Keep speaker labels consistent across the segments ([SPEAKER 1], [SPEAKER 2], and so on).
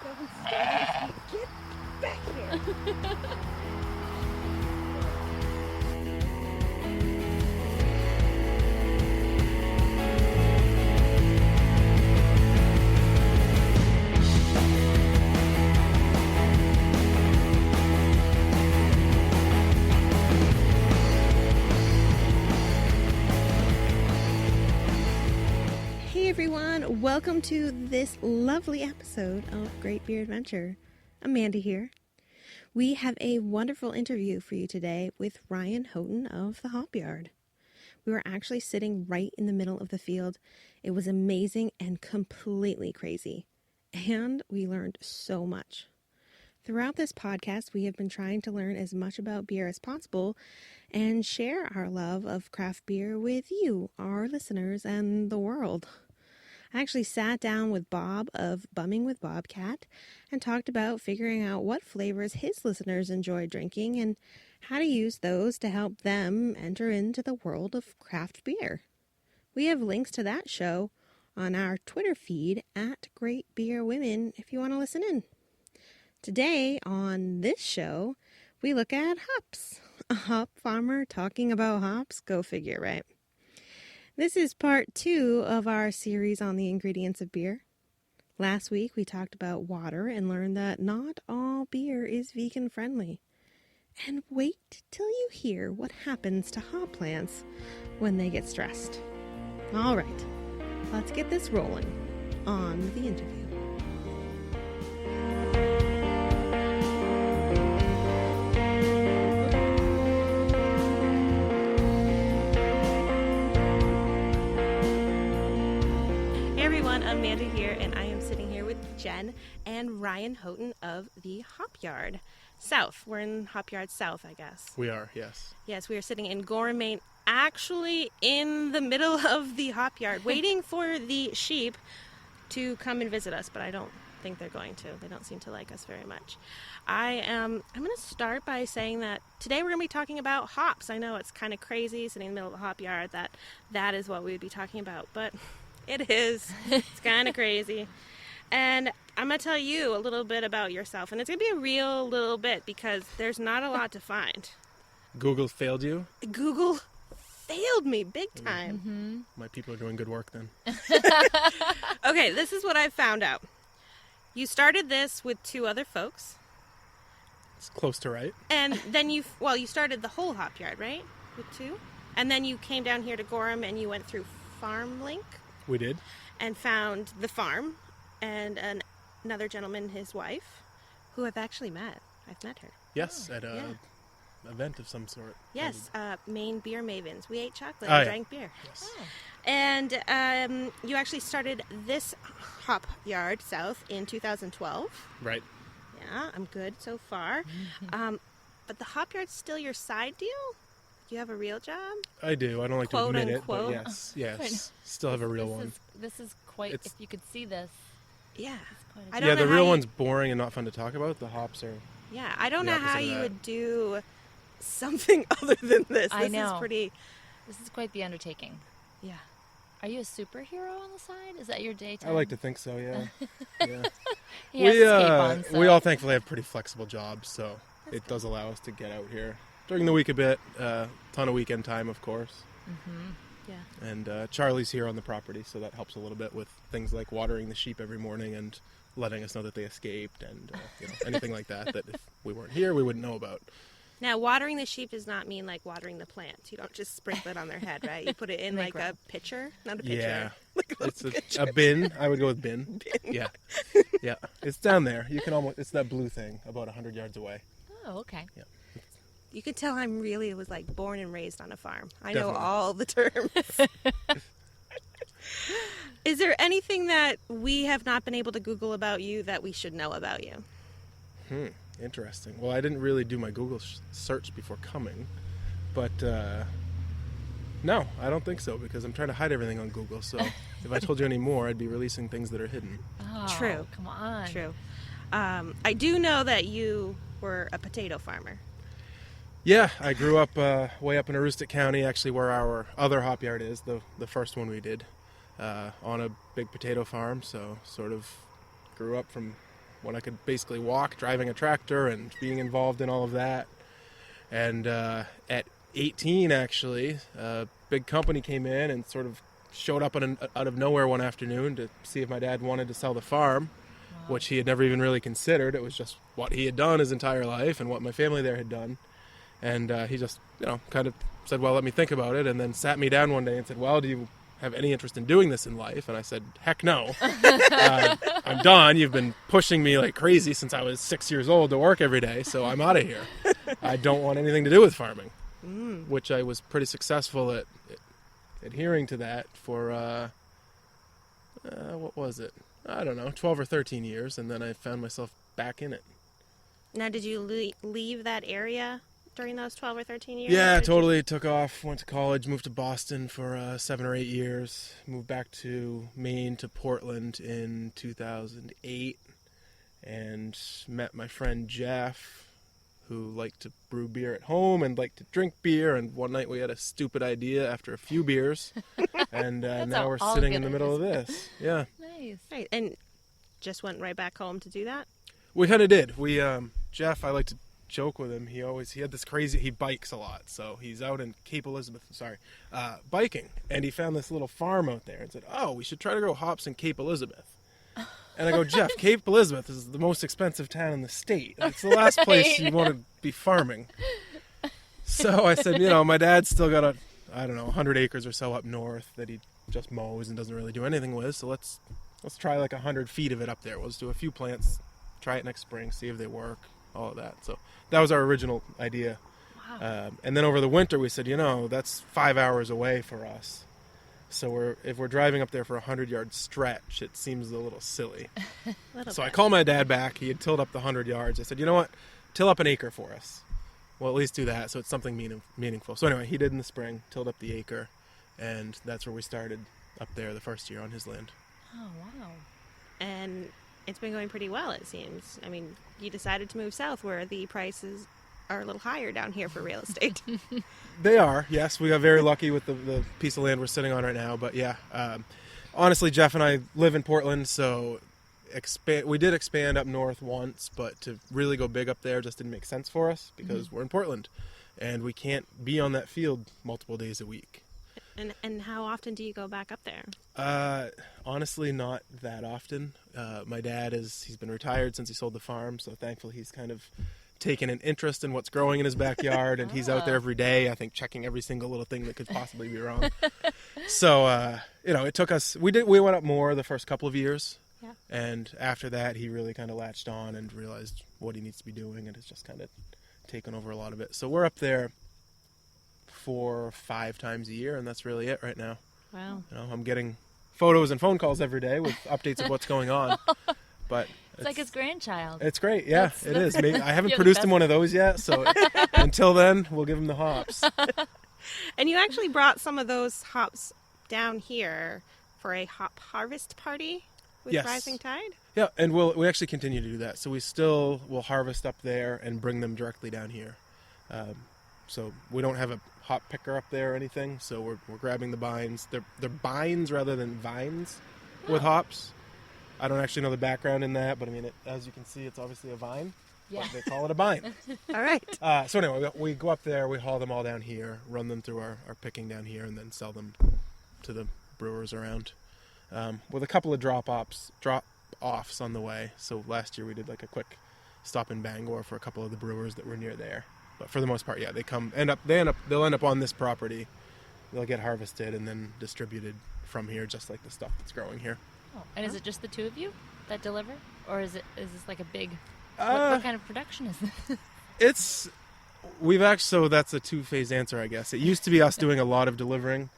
[SPEAKER 1] Get back here! Hey everyone, welcome to this lovely episode of Great Beer Adventure. Amanda here. We have a wonderful interview for you today with Ryan Houghton of the Hop Yard. We were actually sitting right in the middle of the field. It was amazing and completely crazy. And we learned so much. Throughout this podcast, we have been trying to learn as much about beer as possible and share our love of craft beer with you, our listeners, and the world. I actually sat down with Bob of Bumming with Bobcat and talked about figuring out what flavors his listeners enjoy drinking and how to use those to help them enter into the world of craft beer. We have links to that show on our Twitter feed at Great Beer Women if you want to listen in. Today on this show, we look at hops. A hop farmer talking about hops? Go figure, right? This is part 2 of our series on the ingredients of beer. Last week we talked about water and learned that not all beer is vegan friendly. And wait till you hear what happens to hop plants when they get stressed. All right, let's get this rolling on the interview. Amanda here, and I am sitting here with Jen and Ryan Houghton of the Hop Yard South. We're in Hop Yard South, I guess.
[SPEAKER 2] We are, yes.
[SPEAKER 1] Yes, we are sitting in Gorham, Maine, actually in the middle of the Hop Yard, waiting for the sheep to come and visit us, but I don't think they're going to. They don't seem to like us very much. I'm going to start by saying that today we're going to be talking about hops. I know it's kind of crazy sitting in the middle of the Hop Yard that is what we would be talking about, but it is. It's kind of crazy. And I'm going to tell you a little bit about yourself. And it's going to be a real little bit because there's not a lot to find.
[SPEAKER 2] Google failed you?
[SPEAKER 1] Google failed me big time.
[SPEAKER 2] Mm-hmm. My people are doing good work then.
[SPEAKER 1] Okay, this is what I found out. You started this with 2 other folks.
[SPEAKER 2] It's close to right.
[SPEAKER 1] And then you started the whole Hop Yard, right? With 2? And then you came down here to Gorham and you went through FarmLink.
[SPEAKER 2] We did.
[SPEAKER 1] And found the farm and another gentleman, his wife, who I've actually met. I've met her.
[SPEAKER 2] Yes, at an event of some sort.
[SPEAKER 1] Yes, Maine Beer Mavens. We ate chocolate and drank beer.
[SPEAKER 2] Yes.
[SPEAKER 1] Oh. And you actually started this Hop Yard South in 2012.
[SPEAKER 2] Right.
[SPEAKER 1] Yeah, I'm good so far. Mm-hmm. But the Hop Yard's still your side deal? You have a real job?
[SPEAKER 2] I do. I don't like
[SPEAKER 1] Quote,
[SPEAKER 2] to admit
[SPEAKER 1] unquote.
[SPEAKER 2] it, but yes. Still have a real one.
[SPEAKER 3] This is quite, if you could see this.
[SPEAKER 1] Yeah.
[SPEAKER 2] The real one's boring and not fun to talk about. The hops are...
[SPEAKER 1] Yeah, I don't know how you would do something other than this.
[SPEAKER 3] I know.
[SPEAKER 1] This
[SPEAKER 3] is quite the undertaking.
[SPEAKER 1] Yeah.
[SPEAKER 3] Are you a superhero on the side? Is that your daytime?
[SPEAKER 2] I like to think so, yeah. Yeah.
[SPEAKER 3] He has his cape on, so.
[SPEAKER 2] We all thankfully have pretty flexible jobs, so it does allow us to get out here during the week a bit. Ton of weekend time, of course.
[SPEAKER 3] Mm-hmm.
[SPEAKER 1] Yeah.
[SPEAKER 2] And Charlie's here on the property, so that helps a little bit with things like watering the sheep every morning and letting us know that they escaped and anything like that if we weren't here, we wouldn't know about.
[SPEAKER 1] Now, watering the sheep does not mean like watering the plants. You don't just sprinkle it on their head, right? You put it in like a pitcher, not a pitcher.
[SPEAKER 2] Yeah,
[SPEAKER 1] it's
[SPEAKER 2] a bin. I would go with bin. Yeah, yeah. It's down there. You can it's that blue thing about 100 yards away.
[SPEAKER 3] Oh, okay.
[SPEAKER 2] Yeah.
[SPEAKER 1] You could tell I'm really was like born and raised on a farm. I
[SPEAKER 2] Definitely.
[SPEAKER 1] know all the terms. Is there anything that we have not been able to Google about you that we should know about you?
[SPEAKER 2] Interesting. Well, I didn't really do my Google search before coming, but no, I don't think so because I'm trying to hide everything on Google. So if I told you any more, I'd be releasing things that are hidden.
[SPEAKER 3] Oh,
[SPEAKER 1] true.
[SPEAKER 3] Come on.
[SPEAKER 1] True. I do know that you were a potato farmer.
[SPEAKER 2] Yeah, I grew up way up in Aroostook County, actually where our other hop yard is, the first one we did, on a big potato farm. So sort of grew up from when I could basically walk, driving a tractor and being involved in all of that. And at 18, actually, a big company came in and sort of showed up out of nowhere one afternoon to see if my dad wanted to sell the farm, which he had never even really considered. It was just what he had done his entire life and what my family there had done. And he just, kind of said, well, let me think about it, and then sat me down one day and said, well, do you have any interest in doing this in life? And I said, heck no. I'm done. You've been pushing me like crazy since I was 6 years old to work every day, so I'm out of here. I don't want anything to do with farming, which I was pretty successful at adhering to that for, what was it? I don't know, 12 or 13 years, and then I found myself back in it.
[SPEAKER 1] Now, did you leave that area during those 12 or 13 years?
[SPEAKER 2] Yeah, totally. Took off, went to college, moved to Boston for 7 or 8 years, moved back to Maine, to Portland in 2008, and met my friend Jeff, who liked to brew beer at home and liked to drink beer, and one night we had a stupid idea after a few beers, and now we're sitting in the middle of this. Yeah.
[SPEAKER 3] Nice.
[SPEAKER 1] Right, and just went right back home to do that?
[SPEAKER 2] We kind of did. We, Jeff, I like to joke with him. He had this crazy, he bikes a lot, so he's out in Cape Elizabeth, biking, and he found this little farm out there and said, oh, we should try to grow hops in Cape Elizabeth. And I go, Jeff, Cape Elizabeth is the most expensive town in the state. It's the last place you want to be farming. So I said, my dad's still got 100 acres or so up north that he just mows and doesn't really do anything with, so let's try like 100 feet of it up there. We'll just do a few plants, try it next spring, see if they work, all of that. So that was our original idea.
[SPEAKER 3] Wow.
[SPEAKER 2] And then over the winter we said, that's 5 hours away for us. So if we're driving up there for a 100-yard stretch, it seems a little silly. So I called my dad back. He had tilled up the 100 yards. I said, you know what? Till up an acre for us. Well, at least do that so it's something meaningful. So anyway, he did in the spring, tilled up the acre, and that's where we started up there the first year on his land.
[SPEAKER 3] Oh, wow.
[SPEAKER 1] And it's been going pretty well, it seems. I mean, you decided to move south where the prices are a little higher down here for real estate.
[SPEAKER 2] They are, yes. We got very lucky with the piece of land we're sitting on right now. But yeah, honestly, Jeff and I live in Portland, so we did expand up north once, but to really go big up there just didn't make sense for us because we're in Portland, and we can't be on that field multiple days a week.
[SPEAKER 1] And how often do you go back up there?
[SPEAKER 2] Honestly, not that often. My dad he's been retired since he sold the farm, so thankfully he's kind of taken an interest in what's growing in his backyard, and he's out there every day, I think, checking every single little thing that could possibly be wrong. So, it took us, we went up more the first couple of years, and after that he really kind of latched on and realized what he needs to be doing, and has just kind of taken over a lot of it. So we're up there 4 or 5 times a year, and that's really it right now.
[SPEAKER 1] Wow.
[SPEAKER 2] I'm getting photos and phone calls every day with updates of what's going on. But
[SPEAKER 3] it's like his grandchild.
[SPEAKER 2] It's great, yeah, it is. Maybe, I haven't
[SPEAKER 3] You're
[SPEAKER 2] produced
[SPEAKER 3] the
[SPEAKER 2] him one of those yet, so until then, we'll give him the hops.
[SPEAKER 1] And you actually brought some of those hops down here for a hop harvest party with
[SPEAKER 2] Yes.
[SPEAKER 1] Rising Tide?
[SPEAKER 2] Yeah, and we actually continue to do that. So we still will harvest up there and bring them directly down here. So we don't have a hop picker up there or anything, so we're grabbing the bines. They're bines rather than vines with hops. I don't actually know the background in that, but I mean, as you can see, it's obviously a vine.
[SPEAKER 3] Yeah.
[SPEAKER 2] But they call it a vine.
[SPEAKER 1] All right.
[SPEAKER 2] So anyway, we go up there, we haul them all down here, run them through our picking down here, and then sell them to the brewers around. With a couple of drop-offs on the way. So last year we did like a quick stop in Bangor for a couple of the brewers that were near there. But for the most part, yeah, they'll end up on this property. They'll get harvested and then distributed from here, just like the stuff that's growing here.
[SPEAKER 3] Oh, and is it just the two of you that deliver, or is this like a big? What kind of production is this?
[SPEAKER 2] So that's a two-phase answer, I guess. It used to be us doing a lot of delivering.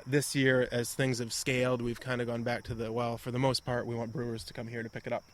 [SPEAKER 2] This year, as things have scaled, we've kind of gone back to for the most part, we want brewers to come here to pick it up.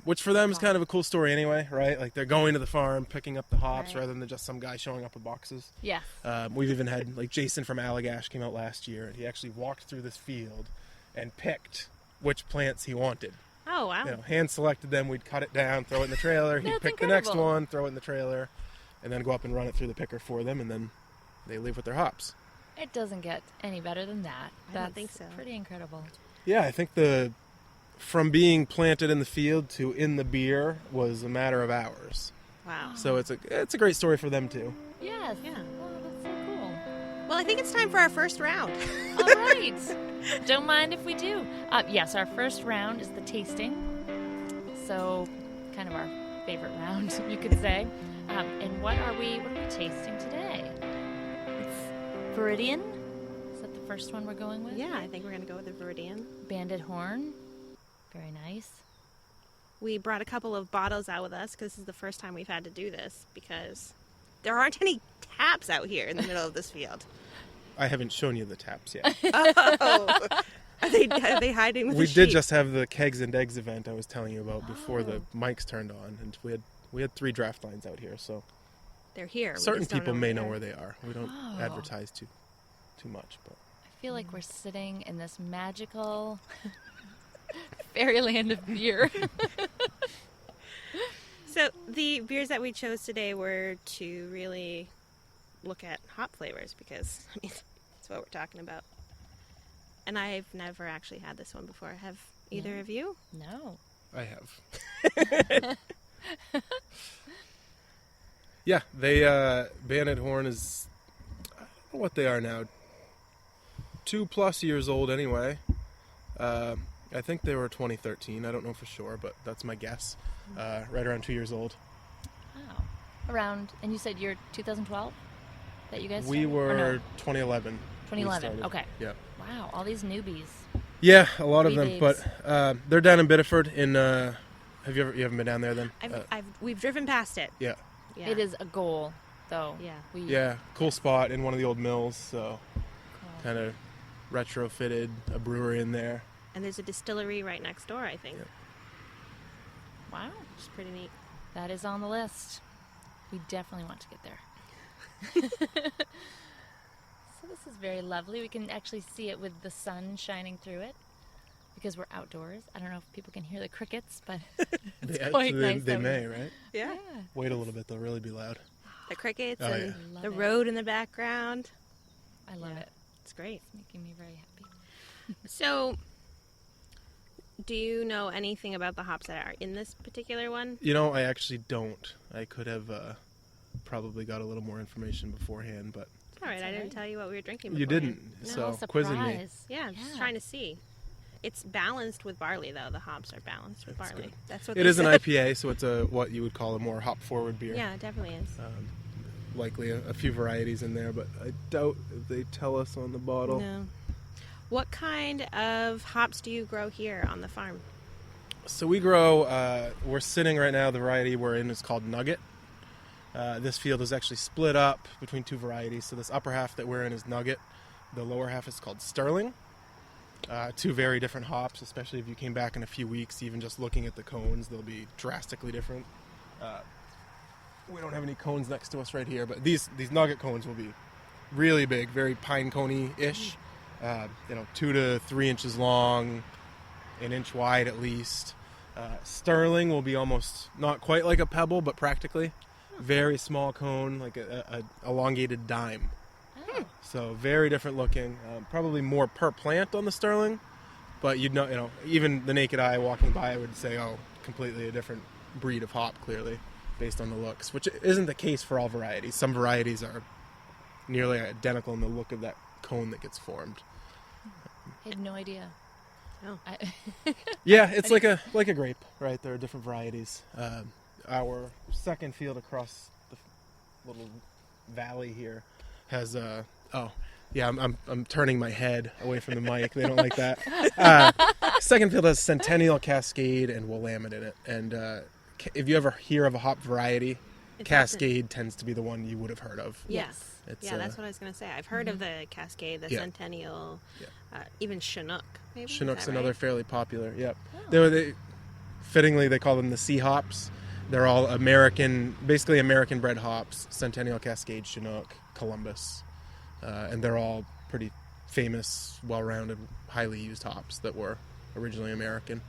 [SPEAKER 2] Which for them is kind of a cool story anyway, right? Like they're going to the farm, picking up the hops rather than just some guy showing up with boxes.
[SPEAKER 3] Yeah.
[SPEAKER 2] We've even had, like, Jason from Allagash came out last year, and he actually walked through this field and picked which plants he wanted.
[SPEAKER 1] Oh, wow.
[SPEAKER 2] Hand selected them, we'd cut it down, throw it in the trailer, he'd pick the next one, throw it in the trailer, and then go up and run it through the picker for them, and then they leave with their hops.
[SPEAKER 3] It doesn't get any better than that.
[SPEAKER 1] I don't think so.
[SPEAKER 3] Pretty incredible.
[SPEAKER 2] Yeah, I think from being planted in the field to in the beer was a matter of hours.
[SPEAKER 1] Wow.
[SPEAKER 2] So it's a great story for them too.
[SPEAKER 3] Yes.
[SPEAKER 1] Yeah.
[SPEAKER 3] Oh, that's so cool.
[SPEAKER 1] Well, I think it's time for our first round.
[SPEAKER 3] All right. Don't mind if we do. Yes, our first round is the tasting. So, kind of our favorite round, you could say. And what are we tasting today? It's Viridian. Is that the first one we're going with?
[SPEAKER 1] Yeah, I think we're going to go with the Viridian.
[SPEAKER 3] Banded Horn. Very nice.
[SPEAKER 1] We brought a couple of bottles out with us because this is the first time we've had to do this because there aren't any taps out here in the middle of this field.
[SPEAKER 2] I haven't shown you the taps yet.
[SPEAKER 1] Oh, are they hiding with
[SPEAKER 2] We
[SPEAKER 1] the
[SPEAKER 2] did
[SPEAKER 1] sheep?
[SPEAKER 2] just have the kegs and eggs event I was telling you about before the mics turned on, and we had 3 draft lines out here. So
[SPEAKER 1] They're here. We
[SPEAKER 2] certain
[SPEAKER 1] just don't
[SPEAKER 2] people
[SPEAKER 1] know
[SPEAKER 2] may
[SPEAKER 1] where
[SPEAKER 2] know
[SPEAKER 1] they
[SPEAKER 2] where they are. We don't advertise too much, but
[SPEAKER 3] I feel like we're sitting in this magical fairyland of beer.
[SPEAKER 1] So the beers that we chose today were to really look at hop flavors because, I mean, that's what we're talking about. And I've never actually had this one before. Have either
[SPEAKER 3] No.
[SPEAKER 1] of you?
[SPEAKER 3] No.
[SPEAKER 2] I have. Yeah, they Banded Horn is, I don't know what they are now, 2+ years old anyway. I think they were 2013. I don't know for sure, but that's my guess. Right around 2 years old.
[SPEAKER 3] Wow. Around, and you said you're 2012? That you guys
[SPEAKER 2] We
[SPEAKER 3] started? Or
[SPEAKER 2] were
[SPEAKER 3] no,
[SPEAKER 2] 2011. we
[SPEAKER 3] 2011.
[SPEAKER 2] started.
[SPEAKER 3] Okay.
[SPEAKER 2] Yeah.
[SPEAKER 3] Wow, all these newbies.
[SPEAKER 2] Yeah, a lot of
[SPEAKER 3] Wee
[SPEAKER 2] them, but they're down in Biddeford. You haven't been down there then?
[SPEAKER 1] We've driven past it.
[SPEAKER 2] Yeah.
[SPEAKER 1] Yeah.
[SPEAKER 3] It is a goal, though.
[SPEAKER 1] Yeah.
[SPEAKER 2] Yeah, cool spot in one of the old mills. So
[SPEAKER 3] Cool.
[SPEAKER 2] kind of retrofitted a brewery in there.
[SPEAKER 1] And there's a distillery right next door, I think.
[SPEAKER 2] Yep.
[SPEAKER 3] Wow.
[SPEAKER 1] Which is pretty neat.
[SPEAKER 3] That is on the list. We definitely want to get there. So this is very lovely. We can actually see it with the sun shining through it because we're outdoors. I don't know if people can hear the crickets, but it's quite nice.
[SPEAKER 2] They
[SPEAKER 3] out
[SPEAKER 2] may,
[SPEAKER 3] here.
[SPEAKER 2] right?
[SPEAKER 1] Yeah.
[SPEAKER 2] Wait a little bit; they'll really be loud.
[SPEAKER 1] The crickets
[SPEAKER 2] Oh,
[SPEAKER 1] and
[SPEAKER 3] yeah.
[SPEAKER 1] the
[SPEAKER 3] Love it.
[SPEAKER 1] road in the background.
[SPEAKER 3] I love
[SPEAKER 1] Yeah.
[SPEAKER 3] it.
[SPEAKER 1] It's great.
[SPEAKER 3] It's making me very happy.
[SPEAKER 1] So, do you know anything about the hops that are in this particular one?
[SPEAKER 2] You know, I actually don't. I could have probably got a little more information beforehand, but
[SPEAKER 1] It's all right. I didn't
[SPEAKER 3] right.
[SPEAKER 1] tell you what we were drinking
[SPEAKER 2] you
[SPEAKER 1] beforehand.
[SPEAKER 2] didn't.
[SPEAKER 3] No,
[SPEAKER 2] So quizzing me.
[SPEAKER 3] surprise.
[SPEAKER 1] Yeah, I'm just trying to see. It's balanced with barley, though. The hops are balanced with
[SPEAKER 2] That's
[SPEAKER 1] barley.
[SPEAKER 2] good.
[SPEAKER 1] That's what
[SPEAKER 2] It
[SPEAKER 1] they
[SPEAKER 2] is an
[SPEAKER 1] said.
[SPEAKER 2] IPA, so it's what you would call a more hop-forward beer.
[SPEAKER 1] Yeah, it definitely is.
[SPEAKER 2] Likely a few varieties in there, but I doubt if they tell us on the bottle.
[SPEAKER 1] No. What kind of hops do you grow here on the farm?
[SPEAKER 2] So we grow, we're sitting right now, the variety we're in is called Nugget. This field is actually split up between 2 varieties. So this upper half that we're in is Nugget. The lower half is called Sterling. 2 very different hops, especially if you came back in a few weeks, even just looking at the cones, they'll be drastically different. We don't have any cones next to us right here, but these Nugget cones will be really big, very pine coney-ish. 2 to 3 inches long, an inch wide at least. Sterling will be almost not quite like a pebble, but practically. Very small cone, like a elongated dime.
[SPEAKER 3] Oh.
[SPEAKER 2] So very different looking. Probably more per plant on the Sterling, but you'd know, even the naked eye walking by would say, oh, completely a different breed of hop, clearly, based on the looks, which isn't the case for all varieties. Some varieties are nearly identical in the look of that cone that gets formed.
[SPEAKER 3] I had no idea.
[SPEAKER 1] Oh.
[SPEAKER 2] Yeah, it's like a grape, right? There are different varieties. Our second field across the little valley here has I'm turning my head away from the mic. They don't like that. Second field has Centennial, Cascade, and Willamette in it. And if you ever hear of a hop variety,
[SPEAKER 1] It's
[SPEAKER 2] Cascade tends to be the one you would have heard of.
[SPEAKER 1] Yes.
[SPEAKER 2] It's,
[SPEAKER 1] Yeah, that's what I was going to say. I've heard of the Cascade, the
[SPEAKER 2] Yeah.
[SPEAKER 1] Centennial,
[SPEAKER 2] Yeah.
[SPEAKER 1] even Chinook. Maybe? Is
[SPEAKER 2] Chinook's
[SPEAKER 1] that
[SPEAKER 2] another
[SPEAKER 1] right?
[SPEAKER 2] fairly popular. Yep.
[SPEAKER 3] Oh.
[SPEAKER 2] Fittingly, they call them the sea hops. They're all basically American bred hops. Centennial, Cascade, Chinook, Columbus. And they're all pretty famous, well-rounded, highly used hops that were originally American.